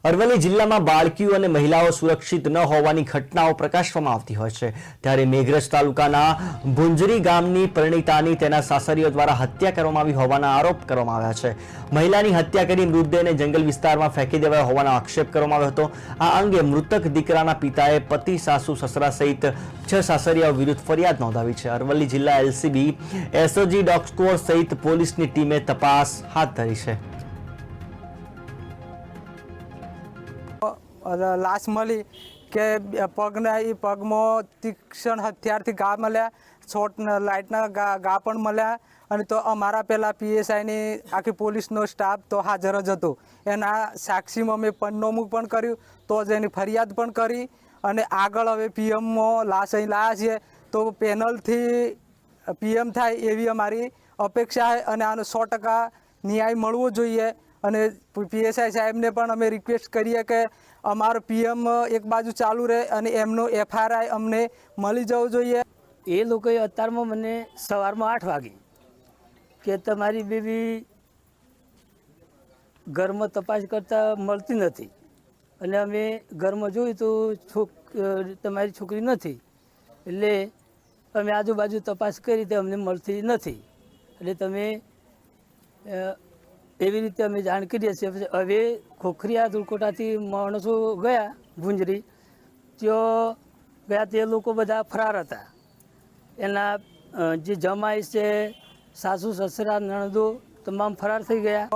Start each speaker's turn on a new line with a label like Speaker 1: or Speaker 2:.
Speaker 1: અરવલ્લી જિલ્લામાં બાળકીઓ અને મહિલાઓ સુરક્ષિત ન હોવાની ઘટનાઓ પ્રકાશવામાં આવતી હોય છે, ત્યારે મેઘરજ તાલુકાના ભુંજરી ગામની પરિણીતાની તેના સાસરીઓ દ્વારા હત્યા કરવામાં આવી હોવાના આરોપ કરવામાં આવ્યા છે। મહિલાની હત્યા કરી મૃતદેહને જંગલ વિસ્તારમાં ફેંકી દેવાયો હોવાનો આક્ષેપ કરવામાં આવ્યો હતો। આ અંગે મૃતક દીકરાના પિતાએ પતિ, સાસુ, સસરા સહિત 6 સાસરિયાઓ વિરુદ્ધ ફરિયાદ નોંધાવી છે। અરવલ્લી જિલ્લા એલસીબી, એસઓજી, ડોગ સ્ક્વોડ સહિત પોલીસની ટીમે તપાસ હાથ ધરી છે।
Speaker 2: लाश मળી કે પગના પગમાં તીક્ષ્ણ હથિયારથી ઘા મળ્યા, શોર્ટ લાઇટના ઘા પણ મળ્યા। અને તો અમારા પહેલાં પીએસઆઈની આખી પોલીસનો સ્ટાફ તો હાજર જ હતો। એના સાક્ષીમાં મેં પન્નોમું પણ કર્યું, તો જ એની ફરિયાદ પણ કરી। અને આગળ હવે પીએમમાં લાશ અહીં લાવ્યા છીએ, તો પેનલથી પીએમ થાય એવી અમારી અપેક્ષા છે અને આનો 100% ન્યાય મળવો જોઈએ। અને પીએસઆઈ સાહેબને પણ અમે રિક્વેસ્ટ કરીએ કે અમારો પીએમ એક બાજુ ચાલુ રહે અને એમનો એફઆરઆઈ અમને મળી જવું જોઈએ।
Speaker 3: એ લોકોએ અત્યારમાં મને સવારમાં 8 વાગે કે તમારી બેબી ઘરમાં તપાસ કરતાં મળતી નથી, અને અમે ઘરમાં જોયું તો તમારી છોકરી નથી, એટલે અમે આજુબાજુ તપાસ કરી તો અમને મળતી નથી, એટલે તમે એવી રીતે અમે જાણ કરીએ છીએ। હવે ખોખરિયા દુલકોટાથી માણસો ગયા ભુંજરી, ત્યાં ગયા તે લોકો બધા ફરાર હતા। એના જે જમાઈ છે, સાસુ સસરા નણંદો તમામ ફરાર થઈ ગયા।